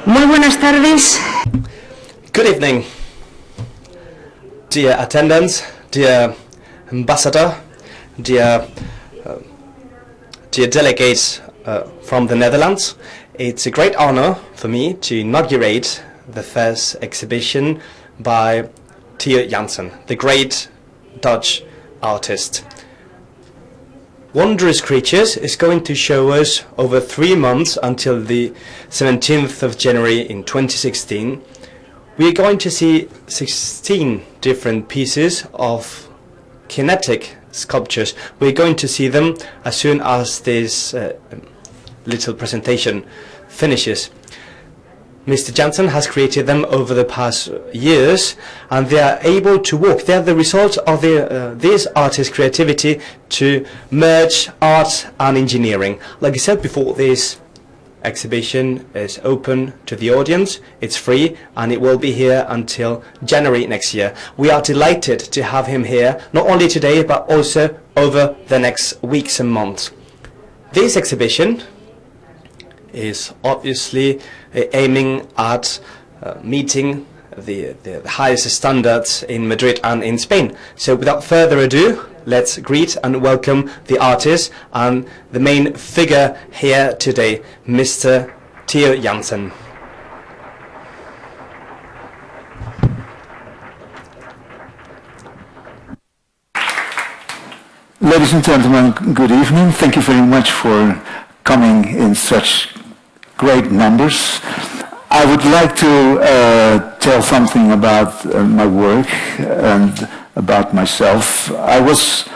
Muy buenas tardes. Good evening, dear attendants, dear ambassador, dear delegates from the Netherlands. It's a great honor for me to inaugurate the first exhibition by Theo Jansen, the great Dutch artist. Wondrous Creatures is going to show us over 3 months until the 17th of January in 2016. We are going to see 16 different pieces of kinetic sculptures. We're going to see them as soon as this little presentation finishes. Mr. Jansen has created them over the past years, and they are able to work. They are the result of this artist's creativity to merge art and engineering. Like I said before, this exhibition is open to the audience. It's free, and it will be here until January next year. We are delighted to have him here, not only today, but also over the next weeks and months. This exhibition is obviously aiming at meeting the highest standards in Madrid and in Spain. So without further ado, let's greet and welcome the artist and the main figure here today, Mr. Theo Jansen. Ladies and gentlemen, good evening. Thank you very much for coming in such great numbers. I would like to tell something about my work and about myself. I was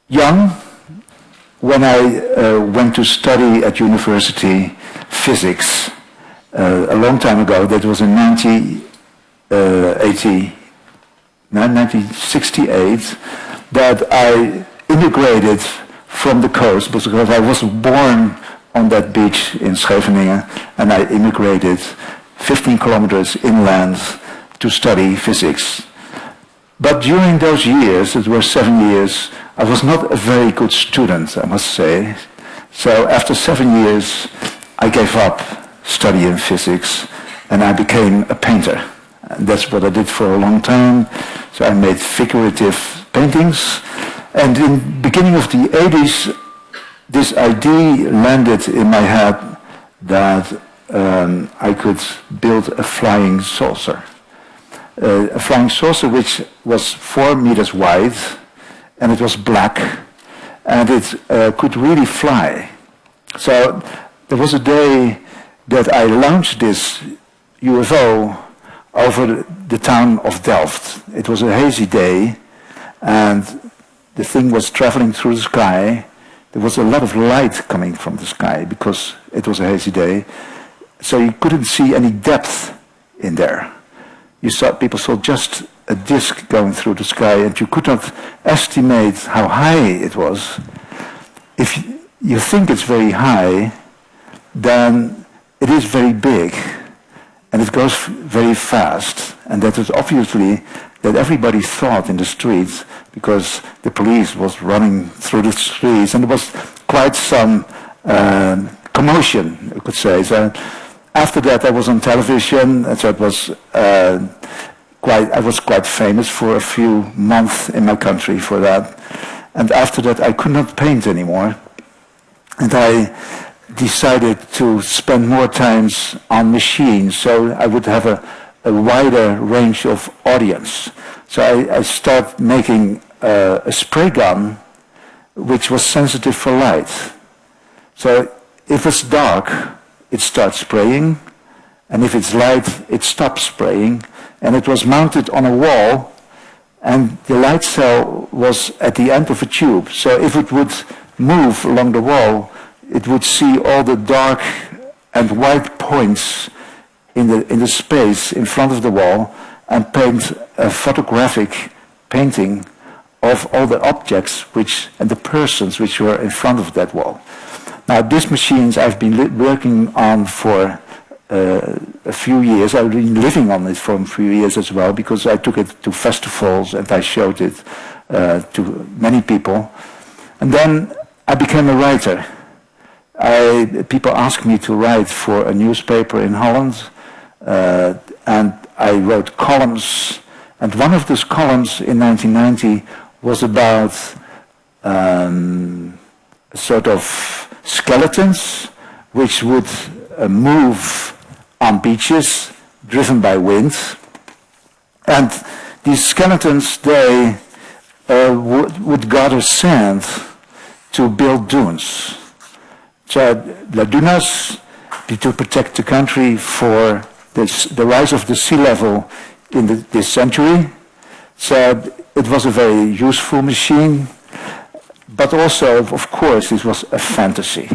young when I went to study at university physics a long time ago. That was in 1968 that I immigrated from the coast because I was born on that beach in Scheveningen, and I immigrated 15 kilometers inland to study physics. But during those years, it were 7 years, I was not a very good student, I must say. So after 7 years, I gave up studying physics, and I became a painter. And that's what I did for a long time. So I made figurative paintings, and in the beginning of the 80s, this idea landed in my head that I could build a flying saucer. A flying saucer which was 4 meters wide, and it was black, and it could really fly. So there was a day that I launched this UFO over the town of Delft. It was a hazy day, and the thing was traveling through the sky. There was a lot of light coming from the sky because it was a hazy day, so you couldn't see any depth in there. People saw just a disk going through the sky, and you could not estimate how high it was. If you think it's very high, then it is very big, and it goes very fast, and that is obviously that everybody thought in the streets, because the police was running through the streets, and there was quite some commotion, you could say. So after that, I was on television, and so it was I was quite famous for a few months in my country for that. And after that, I could not paint anymore, and I decided to spend more time on machines, so I would have a wider range of audience. So I started making a spray gun which was sensitive for light. So if it's dark, it starts spraying, and if it's light, it stops spraying. And it was mounted on a wall, and the light cell was at the end of a tube. So if it would move along the wall, it would see all the dark and white points in the space in front of the wall, and paint a photographic painting of all the objects and the persons which were in front of that wall. Now, these machines I've been working on for a few years. I've been living on it for a few years as well, because I took it to festivals and I showed it to many people. And then I became a writer. People asked me to write for a newspaper in Holland, and I wrote columns. And one of those columns in 1990 was about sort of skeletons which would move on beaches, driven by wind. And these skeletons, they would gather sand to build dunes. So the dunas, to protect the country for the rise of the sea level in this century. So it was a very useful machine, but also, of course, it was a fantasy,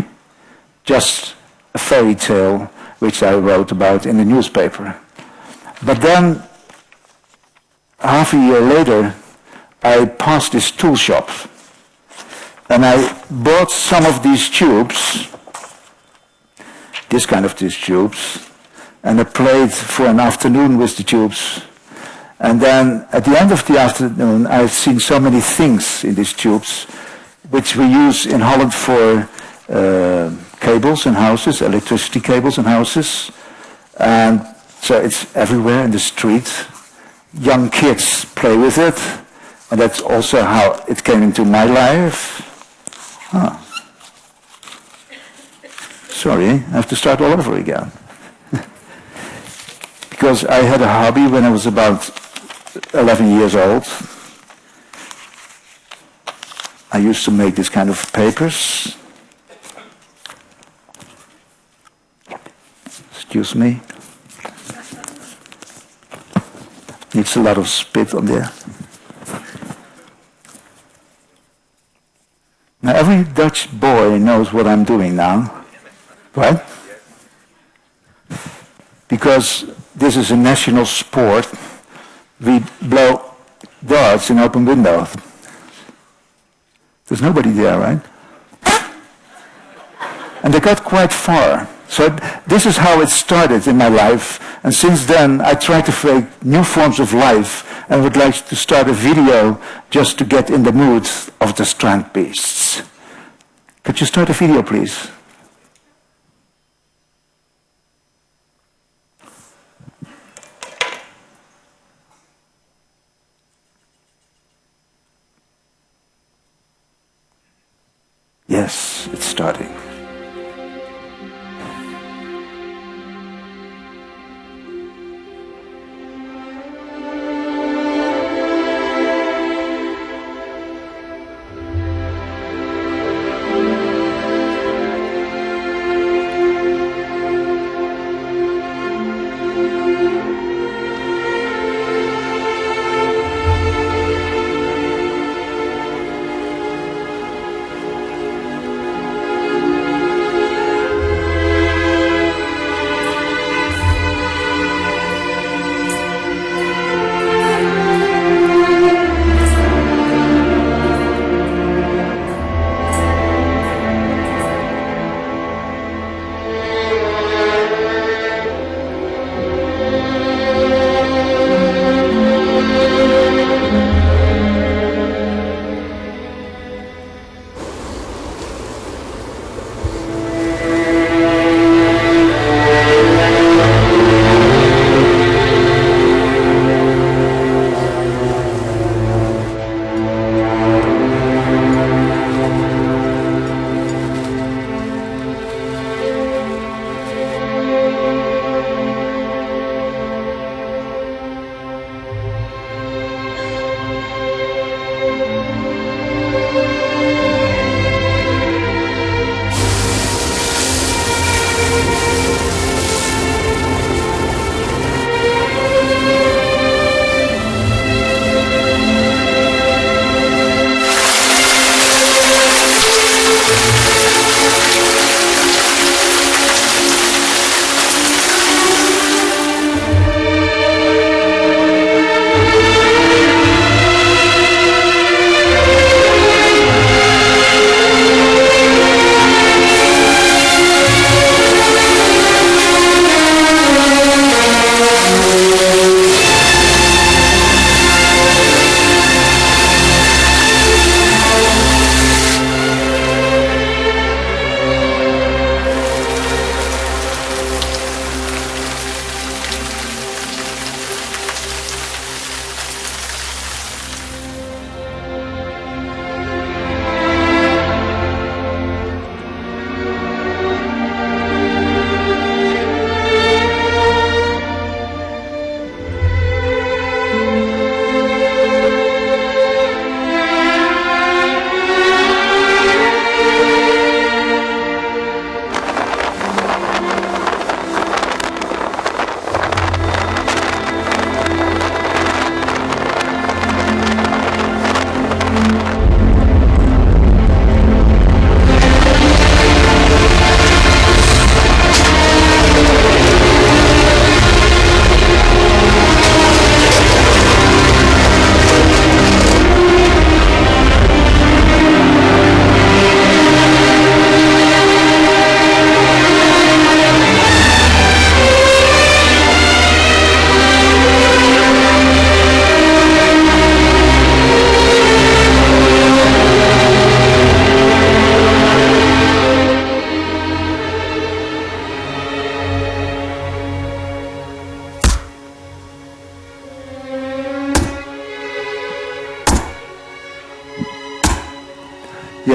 just a fairy tale which I wrote about in the newspaper. But then, half a year later, I passed this tool shop, and I bought some of these tubes, this kind of these tubes, and I played for an afternoon with the tubes. And then at the end of the afternoon, I've seen so many things in these tubes, which we use in Holland for cables in houses, electricity cables in houses. And so it's everywhere in the street. Young kids play with it, and that's also how it came into my life. Sorry, I have to start all over again. Because I had a hobby when I was about 11 years old. I used to make this kind of papers. Excuse me. Needs a lot of spit on there. Now every Dutch boy knows what I'm doing now, right? Because this is a national sport. We blow darts in open window. There's nobody there, right? And they got quite far. So this is how it started in my life. And since then, I try to create new forms of life and would like to start a video just to get in the mood of the strand beasts. Could you start a video, please? Yes, it's starting.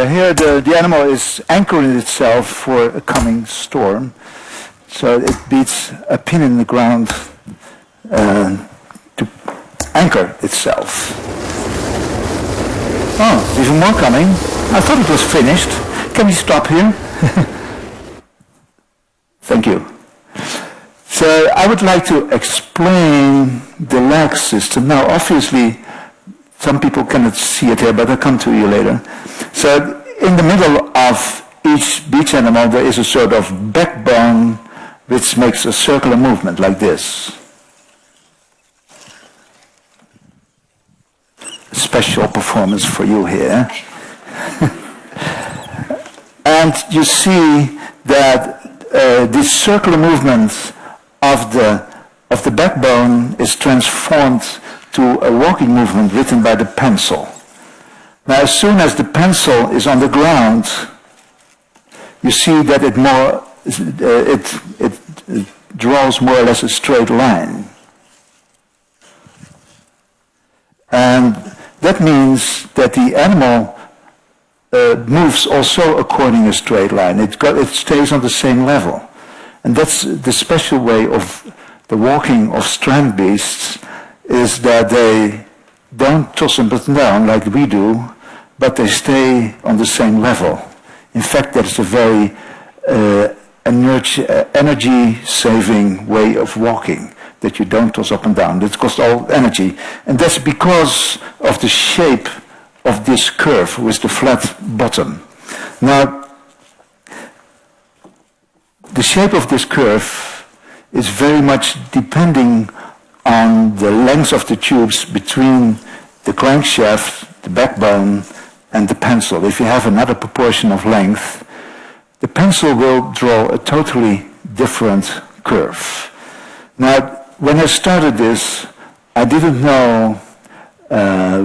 So here the animal is anchoring itself for a coming storm. So it beats a pin in the ground to anchor itself. Oh, even more coming. I thought it was finished. Can we stop here? Thank you. So I would like to explain the lag system. Now, obviously, some people cannot see it here, but I'll come to you later. So in the middle of each beach animal, there is a sort of backbone which makes a circular movement like this. Special performance for you here. And you see that this circular movement of the backbone is transformed to a walking movement written by the pencil. Now, as soon as the pencil is on the ground, you see that it draws more or less a straight line. And that means that the animal moves also according a straight line. It stays on the same level. And that's the special way of the walking of strand beasts, is that they don't toss up and down like we do, but they stay on the same level. In fact, that's a very energy-saving way of walking, that you don't toss up and down. That costs all energy. And that's because of the shape of this curve with the flat bottom. Now, the shape of this curve is very much depending on the length of the tubes between the crankshaft, the backbone, and the pencil. If you have another proportion of length, the pencil will draw a totally different curve. Now, when I started this, I didn't know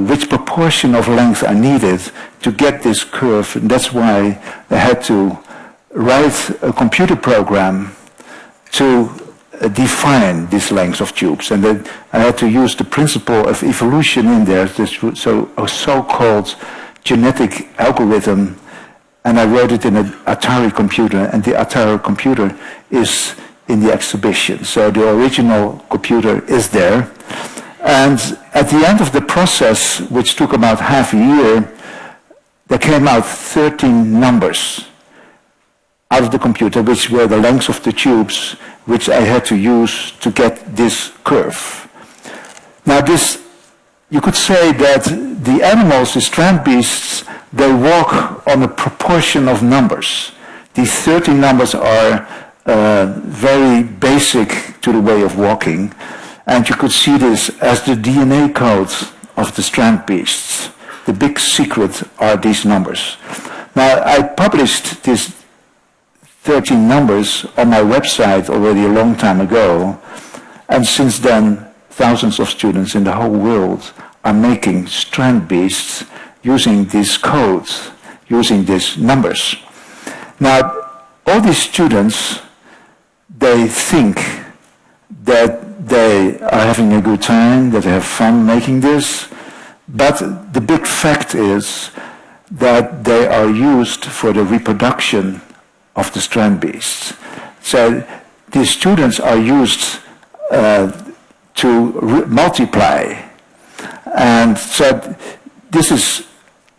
which proportion of length I needed to get this curve, and that's why I had to write a computer program to define this length of tubes. And then I had to use the principle of evolution in there, so a so-called genetic algorithm, and I wrote it in an Atari computer, and the Atari computer is in the exhibition. So the original computer is there. And at the end of the process, which took about half a year, there came out 13 numbers out of the computer, which were the lengths of the tubes, which I had to use to get this curve. Now this, you could say that the animals, the strand beasts, they walk on a proportion of numbers. These 13 numbers are very basic to the way of walking, and you could see this as the DNA code of the strand beasts. The big secret are these numbers. Now, I published these 13 numbers on my website already a long time ago, and since then thousands of students in the whole world are making strand beasts using these codes, using these numbers. Now, all these students, they think that they are having a good time, that they have fun making this, but the big fact is that they are used for the reproduction of the strand beasts. So these students are used to multiply. And so this is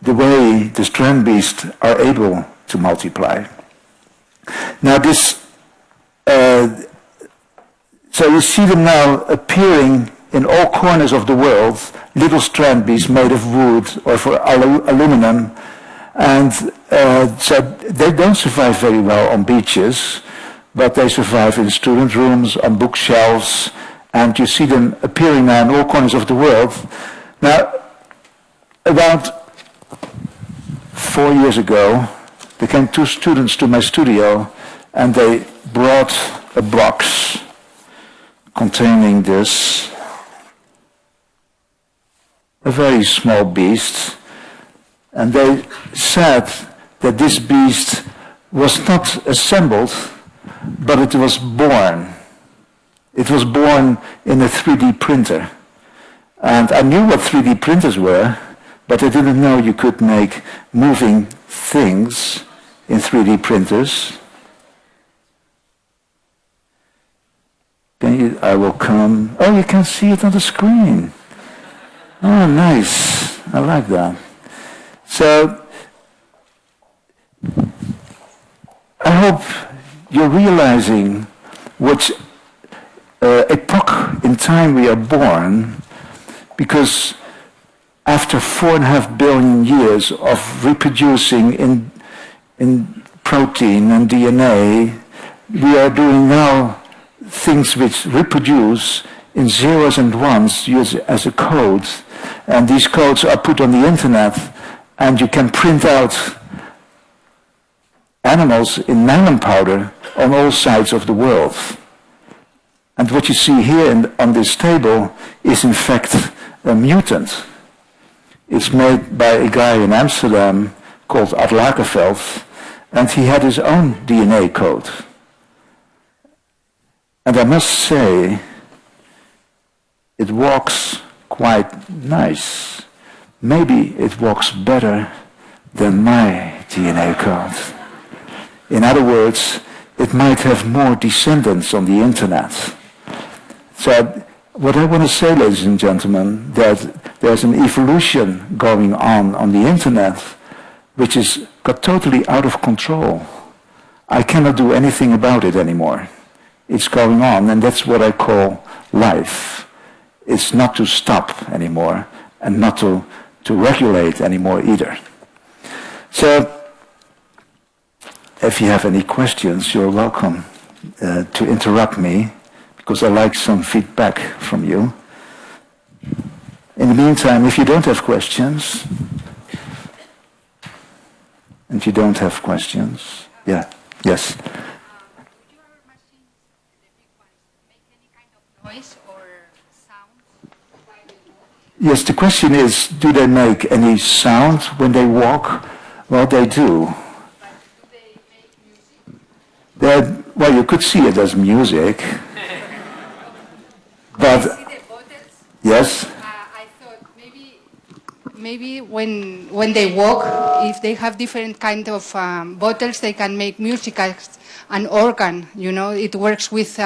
the way the strand beasts are able to multiply. Now this, so you see them now appearing in all corners of the world, little strand beasts made of wood or for aluminum. And so they don't survive very well on beaches, but they survive in student rooms, on bookshelves, and you see them appearing now in all corners of the world. Now, about 4 years ago, there came 2 students to my studio, and they brought a box containing this, a very small beast, and they said that this beast was not assembled, but it was born. It was born in a 3D printer. And I knew what 3D printers were, But I didn't know you could make moving things in 3D printers. I will come. Oh, you can see it on the screen. Oh, nice. I like that. So, I hope you're realizing which epoch in time we are born, because after 4.5 billion years of reproducing in protein and DNA, we are doing now things which reproduce in zeros and ones used as a code, and these codes are put on the internet, and you can print out animals in nylon powder on all sides of the world. And what you see here on this table is in fact a mutant. It's made by a guy in Amsterdam called Lagerfeld, and he had his own DNA code. And I must say, it walks quite nice. Maybe it walks better than my DNA code. In other words, it might have more descendants on the internet. So what I want to say, ladies and gentlemen, that there's an evolution going on the internet which is got totally out of control. I cannot do anything about it anymore. It's going on, and that's what I call life. It's not to stop anymore, and not to regulate anymore either. So, if you have any questions, you're welcome to interrupt me, because I like some feedback from you. In the meantime, if you don't have questions, yeah, yes. Noise or sound? Yes, the question is, do they make any sound when they walk? Well, they do. But do they make music? Well, you could see it as music. But, See the bottles? yes? I thought maybe when they walk, if they have different kind of bottles, they can make music as an organ. You know, it works with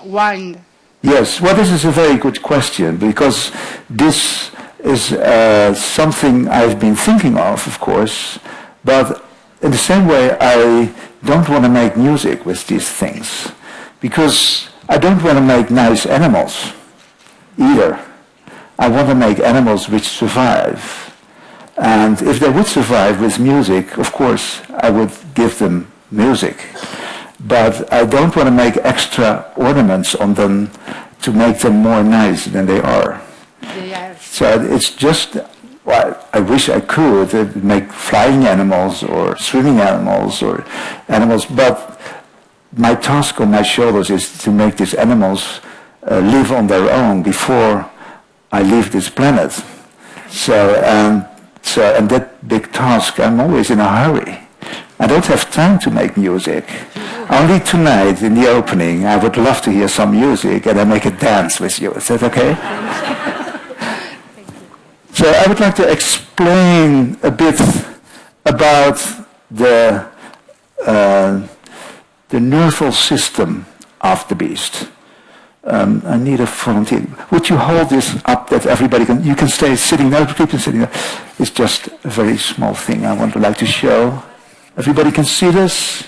wind. Yes, well, this is a very good question, because this is something I've been thinking of course, but in the same way I don't want to make music with these things, because I don't want to make nice animals either. I want to make animals which survive. And if they would survive with music, of course, I would give them music. But I don't want to make extra ornaments on them to make them more nice than they are. So it's just, well, I wish I could make flying animals or swimming animals or animals, but my task on my shoulders is to make these animals live on their own before I leave this planet. And that big task, I'm always in a hurry. I don't have time to make music. Only tonight in the opening, I would love to hear some music and I make a dance with you. Is that okay? So I would like to explain a bit about the nervous system of the beast. I need a volunteer. Would you hold this up that everybody can, you can stay sitting there, keep sitting there. It's just a very small thing I would like to show. Everybody can see this?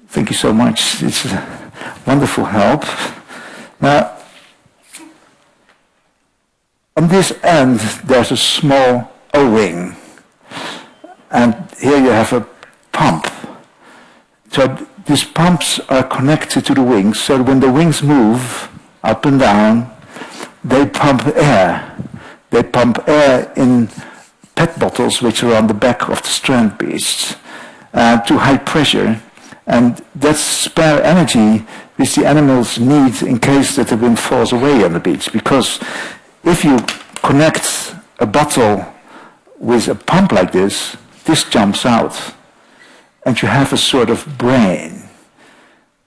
Thank you so much. It's a wonderful help. Now, on this end, there's a small O-ring. And here you have a pump. So these pumps are connected to the wings, so when the wings move up and down, they pump air. They pump air in PET bottles, which are on the back of the strand beasts, to high pressure. And that's spare energy which the animals need in case that the wind falls away on the beach. Because if you connect a bottle with a pump like this jumps out. And you have a sort of brain,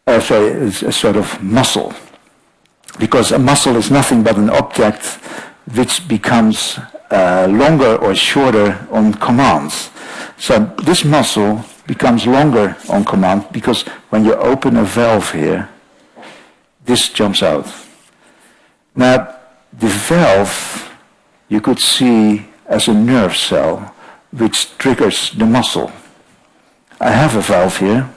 a sort of muscle. Because a muscle is nothing but an object which becomes longer or shorter on command. So this muscle becomes longer on command because when you open a valve here, this jumps out. Now, the valve you could see as a nerve cell which triggers the muscle. I have a valve here.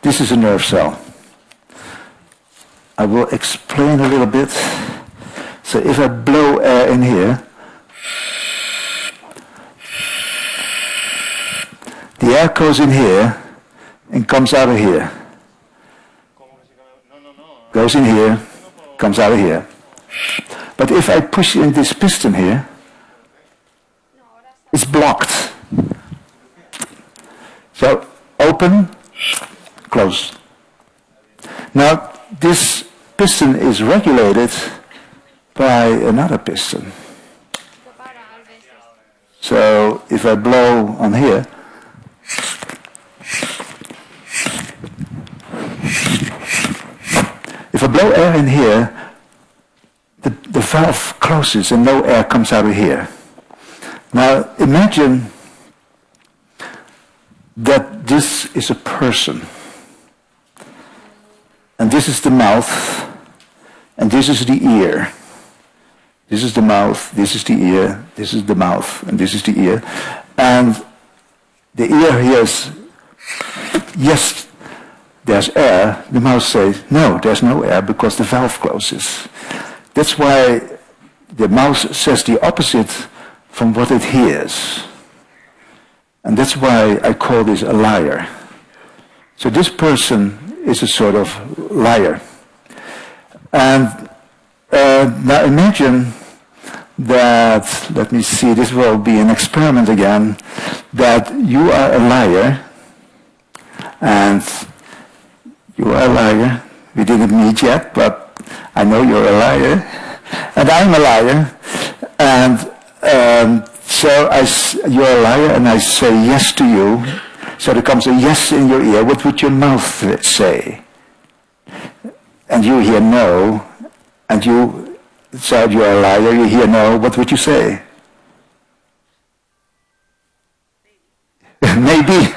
This is a nerve cell. I will explain a little bit. So if I blow air in here, the air goes in here and comes out of here. Goes in here, comes out of here. But if I push in this piston here, it's blocked. So open, close. Now this piston is regulated by another piston. So if I blow on here, if I blow air in here, the valve closes and no air comes out of here. Now imagine that this is a person. And this is the mouth, and this is the ear. This is the mouth, this is the ear, this is the mouth, and this is the ear. And the ear hears, yes, there's air. The mouth says, no, there's no air because the valve closes. That's why the mouth says the opposite from what it hears. And that's why I call this a liar. So this person is a sort of liar. And now imagine that, let me see, this will be an experiment again, that you are a liar, and you are a liar. We didn't meet yet, but I know you're a liar, and I'm a liar, and so you're a liar, and I say yes to you. So there comes a yes in your ear. What would your mouth say? And you hear no, and you said you're a liar, you hear no, what would you say? Maybe.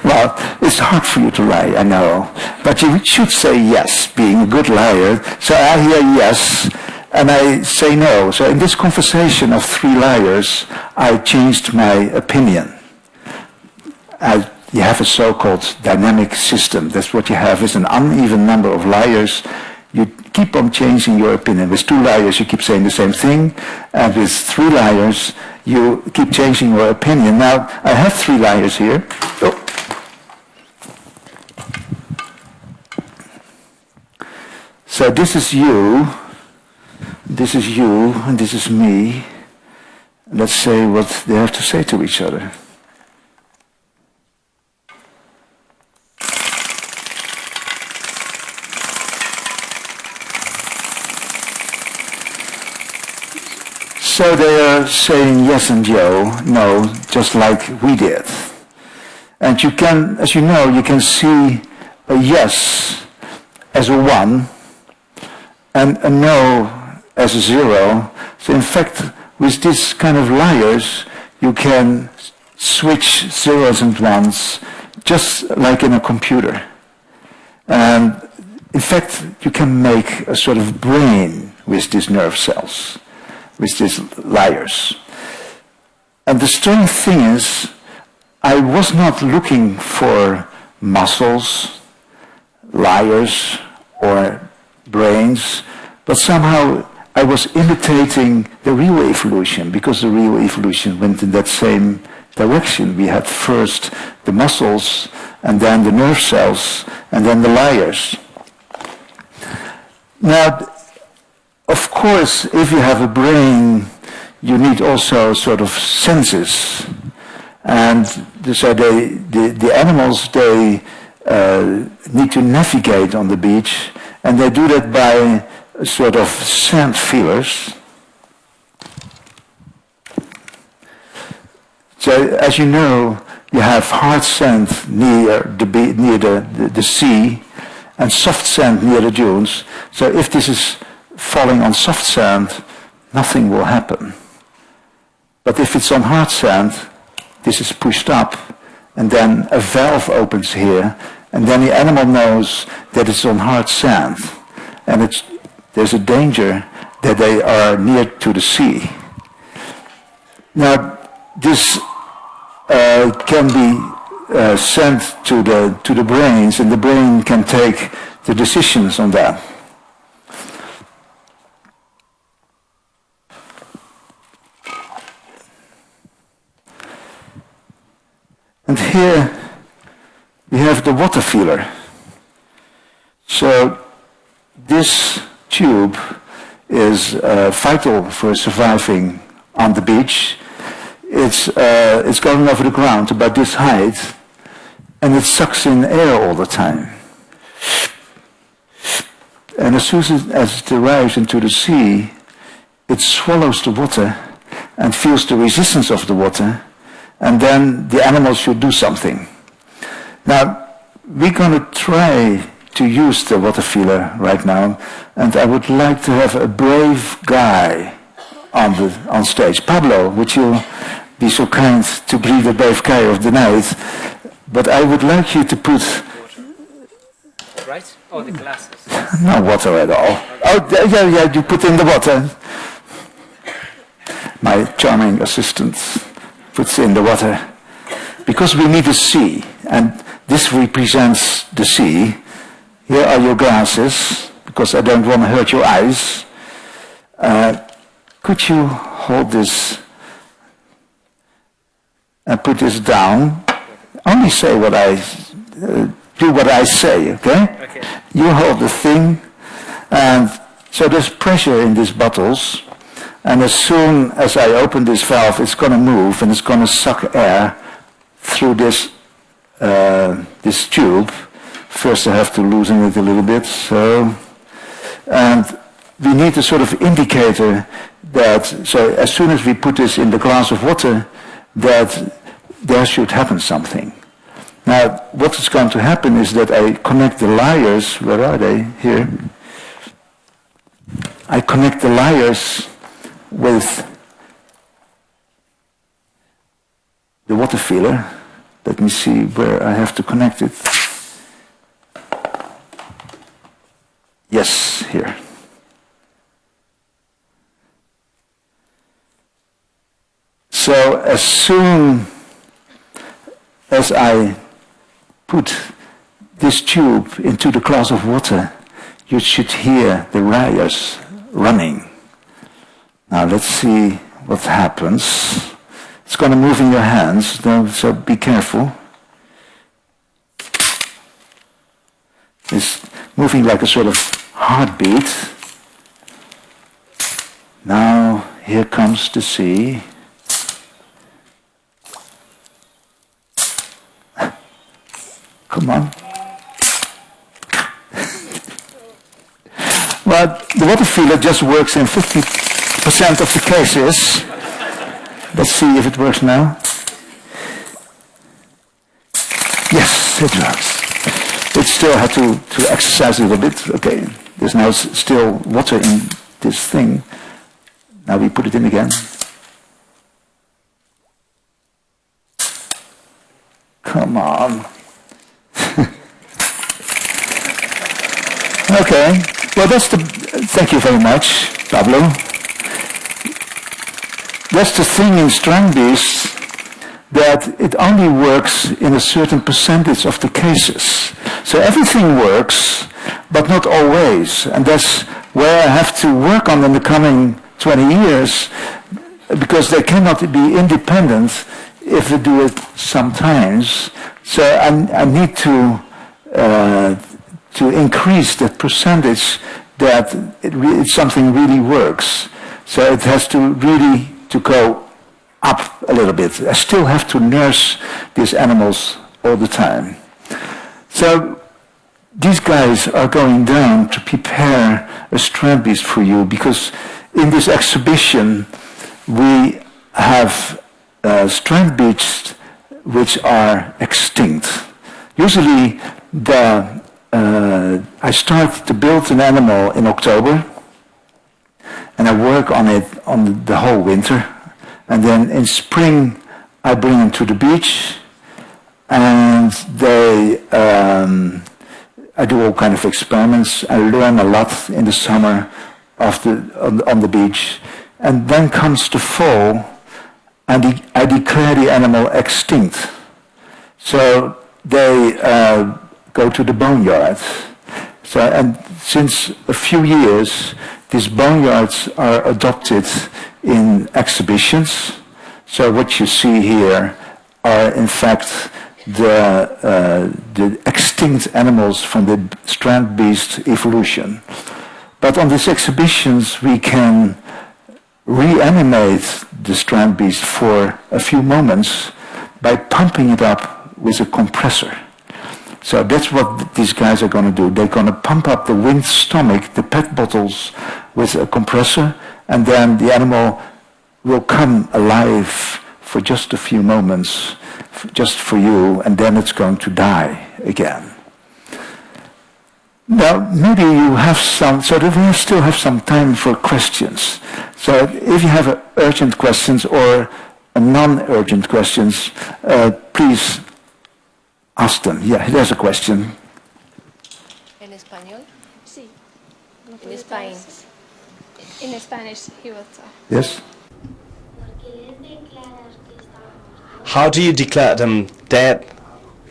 Well, it's hard for you to lie, I know. But you should say yes, being a good liar. So I hear yes, and I say no. So in this conversation of three liars, I changed my opinion. You have a so-called dynamic system. That's what you have, is an uneven number of liars. You keep on changing your opinion. With two liars, you keep saying the same thing. And with three liars, you keep changing your opinion. Now, I have three liars here. Oh. So this is you, and this is me. Let's say what they have to say to each other. So they are saying yes and no, just like we did. And you can, as you know, you can see a yes as a 1 and a no as a 0. So in fact, with this kind of liars, you can switch zeros and ones just like in a computer. And in fact, you can make a sort of brain with these nerve cells, with these liars. And the strange thing is, I was not looking for muscles, liars, or brains, but somehow I was imitating the real evolution, because the real evolution went in that same direction. We had first the muscles, and then the nerve cells, and then the liars. Now, of course, if you have a brain, you need also sort of senses. And so the animals, they need to navigate on the beach, and they do that by a sort of scent feelers. So as you know, you have hard sand near the sea, and soft sand near the dunes. So if this is falling on soft sand, nothing will happen. But if it's on hard sand, this is pushed up, and then a valve opens here, and then the animal knows that it's on hard sand, and there's a danger that they are near to the sea. Now, this can be sent to the brains, and the brain can take the decisions on that. And here we have the water feeler. So this tube is vital for surviving on the beach. It's going over the ground about this height, and it sucks in air all the time. And as soon as it arrives into the sea, it swallows the water and feels the resistance of the water, and then the animals should do something. Now, we're going to try to use the water feeler right now, and I would like to have a brave guy on stage. Pablo, would you be so kind to be the brave guy of the night? But I would like you to put... Right? Oh, the glasses. No water at all. Oh, yeah, you put in the water. My charming assistant puts in the water. Because we need a sea, and this represents the sea. Here are your glasses, because I don't want to hurt your eyes. Could you hold this and put this down? Only say what do what I say, okay? Okay. You hold the thing, and so there's pressure in these bottles, and as soon as I open this valve, it's going to move, and it's going to suck air through this tube. First I have to loosen it a little bit, so, and we need a sort of indicator that, so as soon as we put this in the glass of water, that there should happen something. Now, what is going to happen is that I connect the lyres, where are they? Here. I connect the lyres with the water feeler. Let me see where I have to connect it. Yes, here. So as soon as I put this tube into the glass of water, you should hear the lyres running. Now let's see what happens. It's going to move in your hands, so be careful. It's moving like a sort of heartbeat. Now here comes the sea. Come on. Well, the water feeler just works in 50% of the cases. Let's see if it works now. Yes, it works. It still had to exercise a little bit. Okay, there's now still water in this thing. Now we put it in again. Come on. Okay, well thank you very much, Pablo. That's the thing in strand beasts, that it only works in a certain percentage of the cases. So everything works, but not always. And that's where I have to work on in the coming 20 years, because they cannot be independent if they do it sometimes. So I need to increase that percentage that something really works. So it has to really to go up a little bit. I still have to nurse these animals all the time. So these guys are going down to prepare a strand beast for you, because in this exhibition we have strand beasts which are extinct. Usually the I start to build an animal in October, and I work on it on the whole winter. And then in spring, I bring them to the beach, and I do all kind of experiments. I learn a lot in the summer on the beach. And then comes the fall, and I declare the animal extinct. So they go to the boneyard. So, and since a few years, these boneyards are adopted in exhibitions. So what you see here are in fact the extinct animals from the strand beast evolution. But on these exhibitions we can reanimate the strand beast for a few moments by pumping it up with a compressor. So that's what these guys are going to do. They're going to pump up the winged stomach, the PET bottles, with a compressor, and then the animal will come alive for just a few moments, just for you, and then it's going to die again. Now, maybe you have some, so that we still have some time for questions. So if you have urgent questions or non-urgent questions, please ask them. Yeah, there's a question. ¿En español? Sí. In Spain. In Spanish, he will talk. Yes? How do you declare them dead?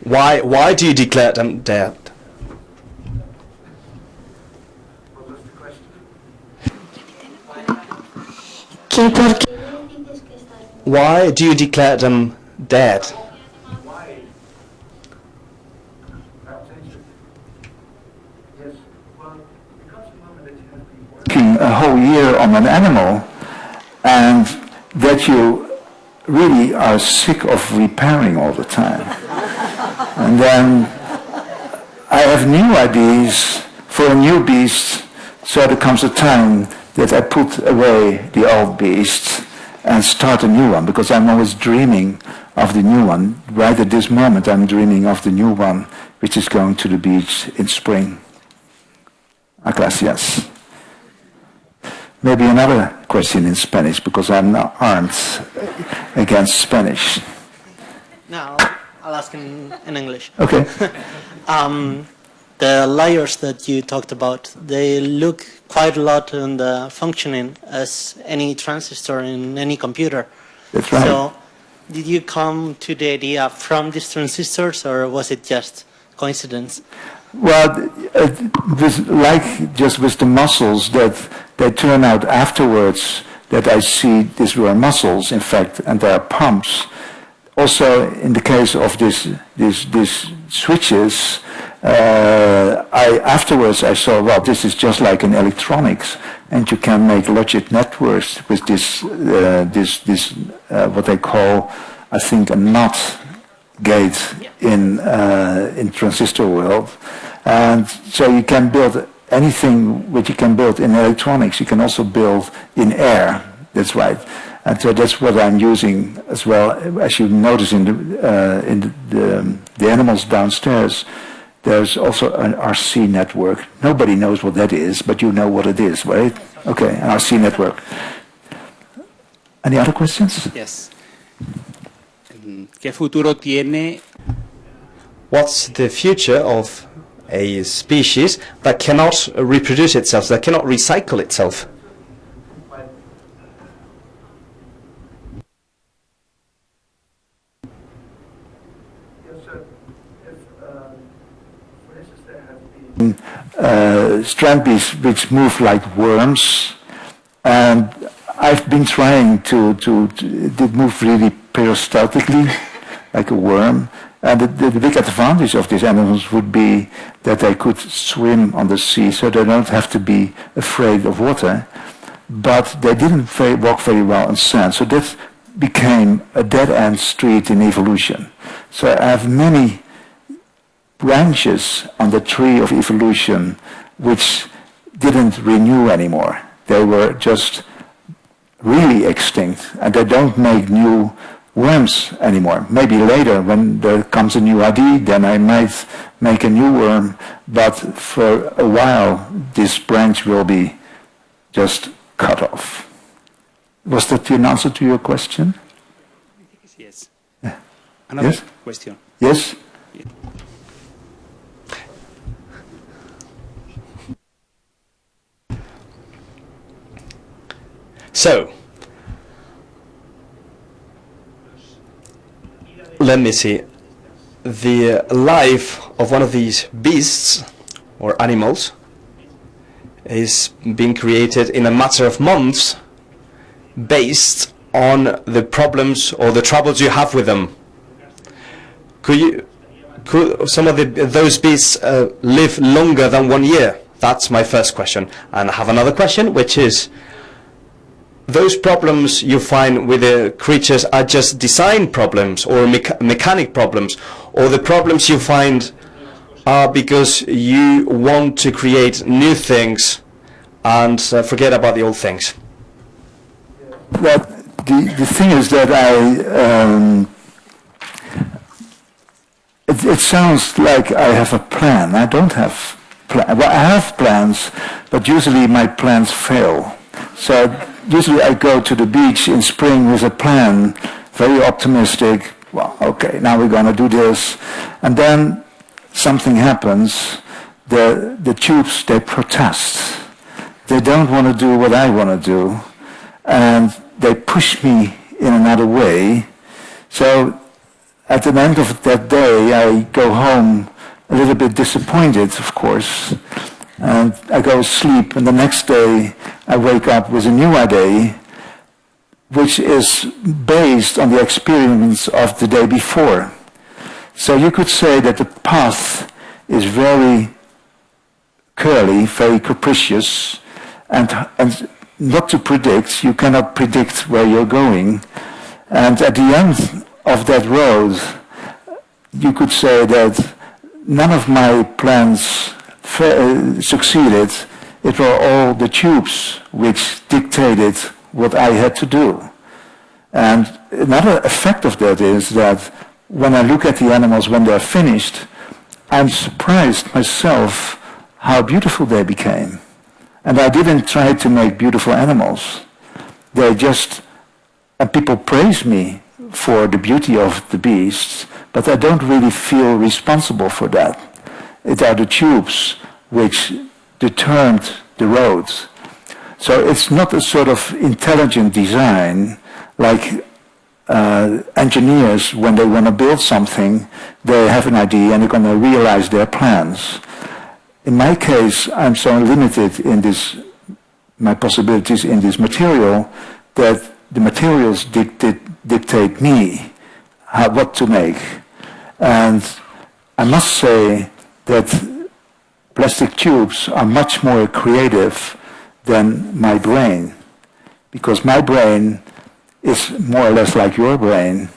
Why do you declare them dead? Why do you declare them dead? Working a whole year on an animal, and that you really are sick of repairing all the time. And then I have new ideas for a new beast, so there comes a time that I put away the old beast and start a new one, because I'm always dreaming of the new one. Right at this moment I'm dreaming of the new one, which is going to the beach in spring. Gracias. Maybe another question in Spanish, because I'm not armed against Spanish. No, I'll ask in English. Okay. The layers that you talked about, they look quite a lot in the functioning as any transistor in any computer. That's right. So, did you come to the idea from these transistors, or was it just coincidence? Well, just with the muscles that they turn out afterwards, that I see these were muscles, in fact, and they are pumps. Also, in the case of these switches, afterwards I saw, well, this is just like in electronics, and you can make logic networks with this what they call, I think, a NOT gate in transistor world. And so you can build anything which you can build in electronics, you can also build in air. That's right. And so that's what I'm using as well. As you notice in the animals downstairs, there's also an RC network. Nobody knows what that is, but you know what it is, right? Okay, an RC network. Any other questions? Yes. ¿Qué futuro tiene? What's the future of a species that cannot reproduce itself, that cannot recycle itself? Strand beasts which move like worms, and I've been trying to move really peristaltically, like a worm. And the big advantage of these animals would be that they could swim on the sea, so they don't have to be afraid of water. But they didn't walk very well on sand, so that became a dead-end street in evolution. So I have many branches on the tree of evolution which didn't renew anymore. They were just really extinct, and they don't make new worms anymore. Maybe later, when there comes a new idea, then I might make a new worm, but for a while, this branch will be just cut off. Was that an answer to your question? Yes. Yeah. Another Yes? question. Yes? So, let me see. The life of one of these beasts or animals is being created in a matter of months based on the problems or the troubles you have with them. Could some of those beasts live longer than 1 year? That's my first question. And I have another question, which is, those problems you find with the creatures are just design problems or mechanic problems, or the problems you find are because you want to create new things and forget about the old things? But the thing is that it sounds like I have a plan. I don't have plan. Well, I have plans, but usually my plans fail. So usually I go to the beach in spring with a plan, very optimistic. Well, okay, now we're going to do this. And then something happens. The tubes, they protest. They don't want to do what I want to do. And they push me in another way. So at the end of that day, I go home a little bit disappointed, of course. And I go to sleep, and the next day I wake up with a new idea, which is based on the experience of the day before. So you could say that the path is very curly, very capricious, and not to predict. You cannot predict where you're going. And at the end of that road, you could say that none of my plans succeeded. It were all the tubes which dictated what I had to do. And another effect of that is that when I look at the animals when they're finished, I'm surprised myself how beautiful they became. And I didn't try to make beautiful animals. They just, and people praise me for the beauty of the beasts, but I don't really feel responsible for that. It are the tubes which determined the roads. So it's not a sort of intelligent design like engineers, when they want to build something, they have an idea and they're going to realize their plans. In my case, I'm so limited in this, my possibilities in this material, that the materials dictate me what to make. And I must say that plastic tubes are much more creative than my brain, because my brain is more or less like your brain,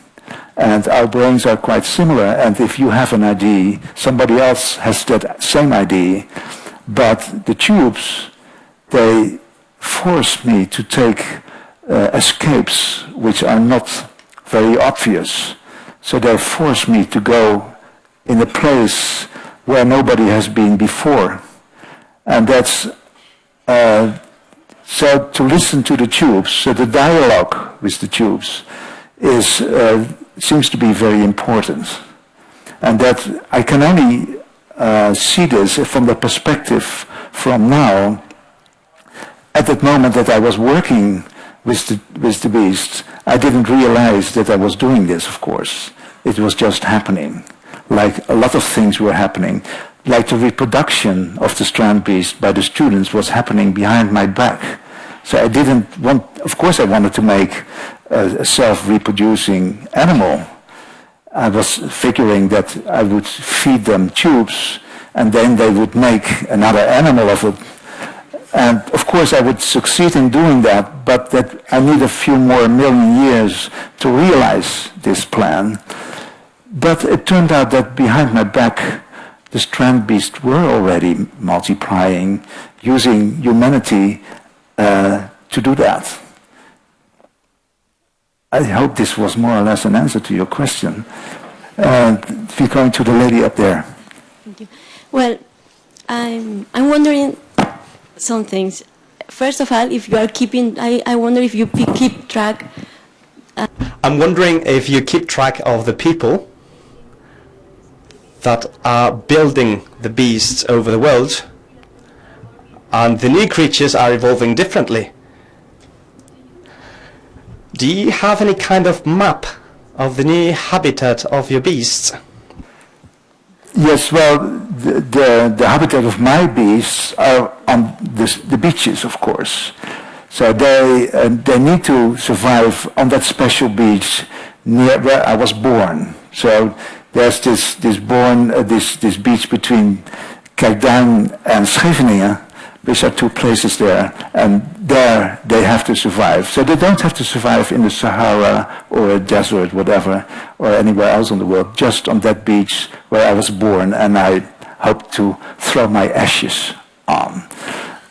and our brains are quite similar, and if you have an idea, somebody else has that same idea, but the tubes, they force me to take escapes which are not very obvious. So they force me to go in a place where nobody has been before. And that's, so to listen to the tubes, so the dialogue with the tubes is, seems to be very important. And that I can only see this from the perspective from now. At that moment that I was working with the beast, I didn't realize that I was doing this, of course. It was just happening. Like a lot of things were happening. Like the reproduction of the strand beast by the students was happening behind my back. So I didn't want, of course I wanted to make a self-reproducing animal. I was figuring that I would feed them tubes and then they would make another animal of it. And of course I would succeed in doing that, but that I need a few more million years to realize this plan. But it turned out that behind my back, the strand beasts were already multiplying, using humanity to do that. I hope this was more or less an answer to your question. We're going to the lady up there. Thank you. Well, I'm wondering some things. First of all, if you are keeping, I wonder if you keep track. I'm wondering if you keep track of the people that are building the beasts over the world, and the new creatures are evolving differently. Do you have any kind of map of the new habitat of your beasts? Yes, well, the habitat of my beasts are on the beaches, of course. So they need to survive on that special beach near where I was born. So there's this beach between Kijkduin and Scheveningen, which are two places there, and there they have to survive. So they don't have to survive in the Sahara or a desert, whatever, or anywhere else in the world, just on that beach where I was born, and I hope to throw my ashes on.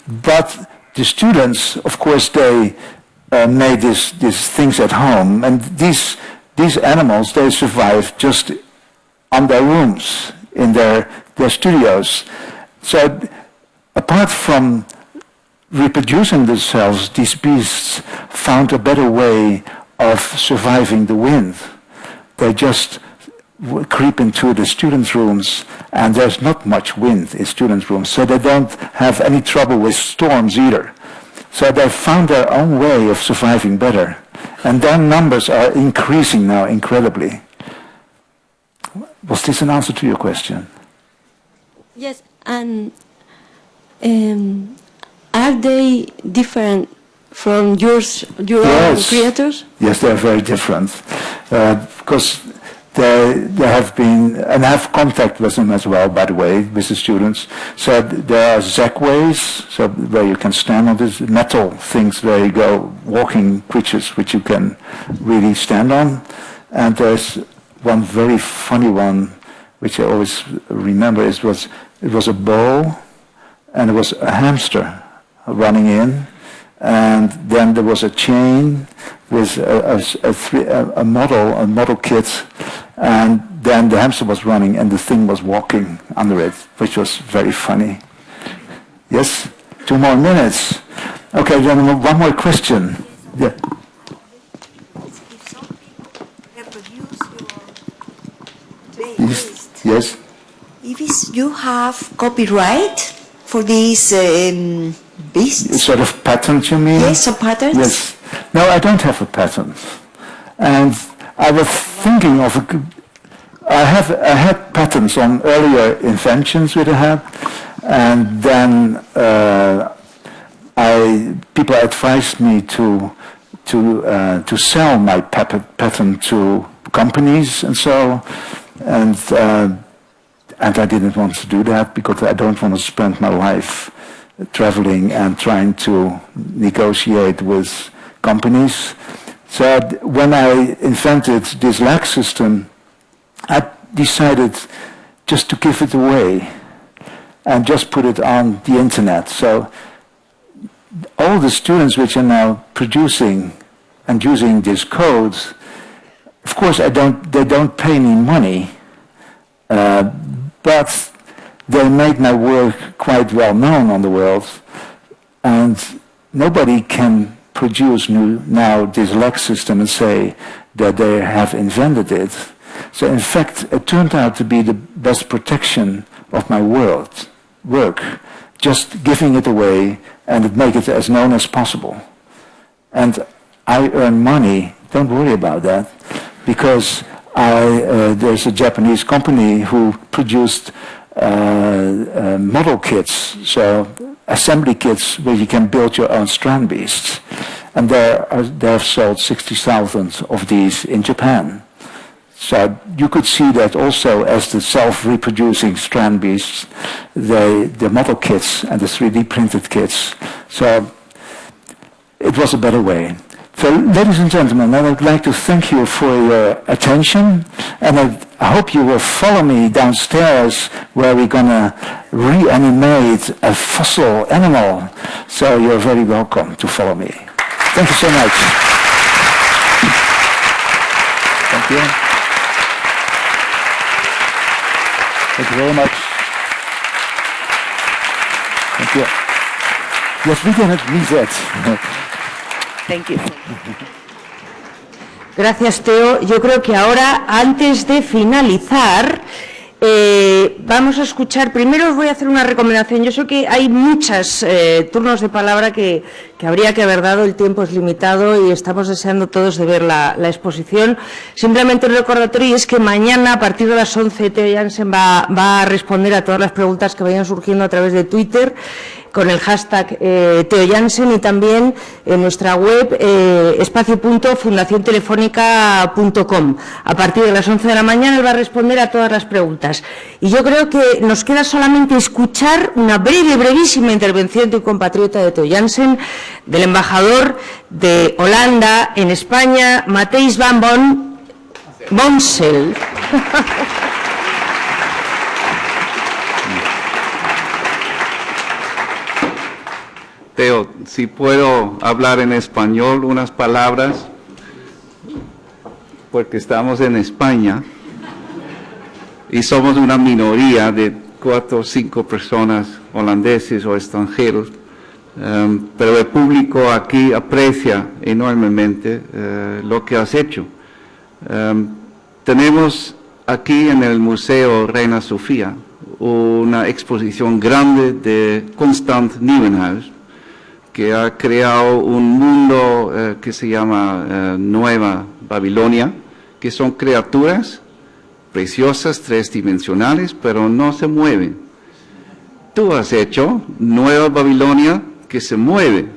But the students, of course, they made these things at home, and these animals, they survive just on their rooms, in their studios. So apart from reproducing themselves, these beasts found a better way of surviving the wind. They just creep into the students' rooms, and there's not much wind in students' rooms, so they don't have any trouble with storms either. So they found their own way of surviving better, and their numbers are increasing now incredibly. Was this an answer to your question? Yes, and are they different from your own creators? Yes, they are very different, because they have been, and I have contact with them as well, by the way, with the students. So there are zackways, so where you can stand on these metal things where you go, walking creatures which you can really stand on. And there's one very funny one, which I always remember. It was a bowl, and it was a hamster running in, and then there was a chain with a model kit, and then the hamster was running and the thing was walking under it, which was very funny. Yes? 2 more minutes. Okay, then one more question. Yeah. If some people reproduce your beast, Yes? if you have copyright for these beasts? Sort of patents, you mean? Yes, some patents? Yes. No, I don't have a patent. And I was thinking of I had patents on earlier inventions which I had, and then people advised me to sell my patent to companies and so, and I didn't want to do that because I don't want to spend my life traveling and trying to negotiate with companies. So when I invented this lag system, I decided just to give it away and just put it on the internet. So all the students which are now producing and using this code, of course they don't pay me money, but they made my work quite well known on the world, and nobody can produce now this lag system and say that they have invented it. So in fact, it turned out to be the best protection of my work, just giving it away and make it as known as possible. And I earn money, don't worry about that, because there's a Japanese company who produced model kits, so assembly kits where you can build your own strand beasts. And they have sold 60,000 of these in Japan. So you could see that also as the self-reproducing strand beasts, the model kits and the 3D printed kits. So it was a better way. So ladies and gentlemen, I would like to thank you for your attention, and I hope you will follow me downstairs where we're going to reanimate a fossil animal. So you're very welcome to follow me. Thank you so much. Thank you. Thank you very much. Thank you. Yes, we can reset. Thank you. Gracias, Theo. Yo creo que ahora, antes de finalizar, vamos a escuchar. Primero os voy a hacer una recomendación. Yo sé que hay muchos turnos de palabra que habría que haber dado. El tiempo es limitado y estamos deseando todos de ver la exposición. Simplemente un recordatorio, y es que mañana, a partir de las 11, Theo Jansen va a responder a todas las preguntas que vayan surgiendo a través de Twitter, con el hashtag Theo Jansen, y también en nuestra web espacio.fundaciontelefónica.com. A partir de las 11 de la mañana él va a responder a todas las preguntas. Y yo creo que nos queda solamente escuchar una brevísima intervención de un compatriota de Theo Jansen, del embajador de Holanda en España, Matthijs van Bonsel. Theo, si puedo hablar en español unas palabras, porque estamos en España y somos una minoría de 4 o 5 personas holandeses o extranjeros, pero el público aquí aprecia enormemente lo que has hecho. Tenemos aquí en el Museo Reina Sofía una exposición grande de Constant Nieuwenhuis, que ha creado un mundo que se llama Nueva Babilonia, que son criaturas preciosas, 3-dimensionales, pero no se mueven. Tú has hecho Nueva Babilonia que se mueve,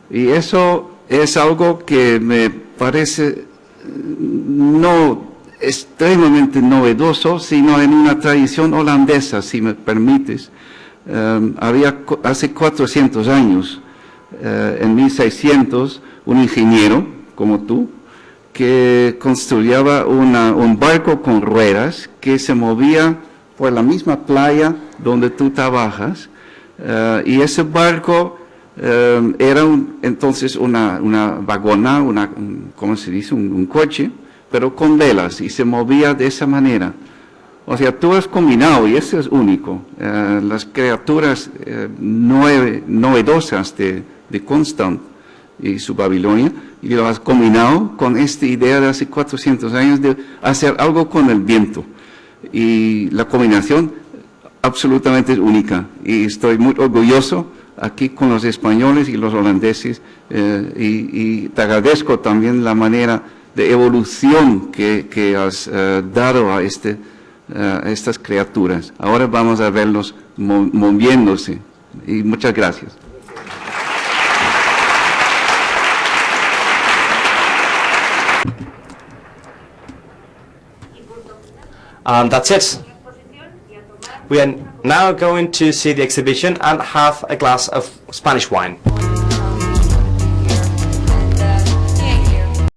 y eso es algo que me parece no extremadamente novedoso, sino en una tradición holandesa, si me permites. Había hace 400 años, en 1600, un ingeniero como tú, que construía un barco con ruedas que se movía por la misma playa donde tú trabajas, y ese barco era entonces una vagona, ¿cómo se dice? Un coche, pero con velas, y se movía de esa manera. O sea, tú has combinado, y eso es único, las criaturas novedosas de Constant y su Babilonia, y lo has combinado con esta idea de hace 400 años de hacer algo con el viento. Y la combinación absolutamente es única, y estoy muy orgulloso aquí con los españoles y los holandeses, y te agradezco también la manera de evolución que has dado a estas criaturas. Ahora vamos a verlos moviéndose, y muchas gracias. And that's it. We are now going to see the exhibition and have a glass of Spanish wine.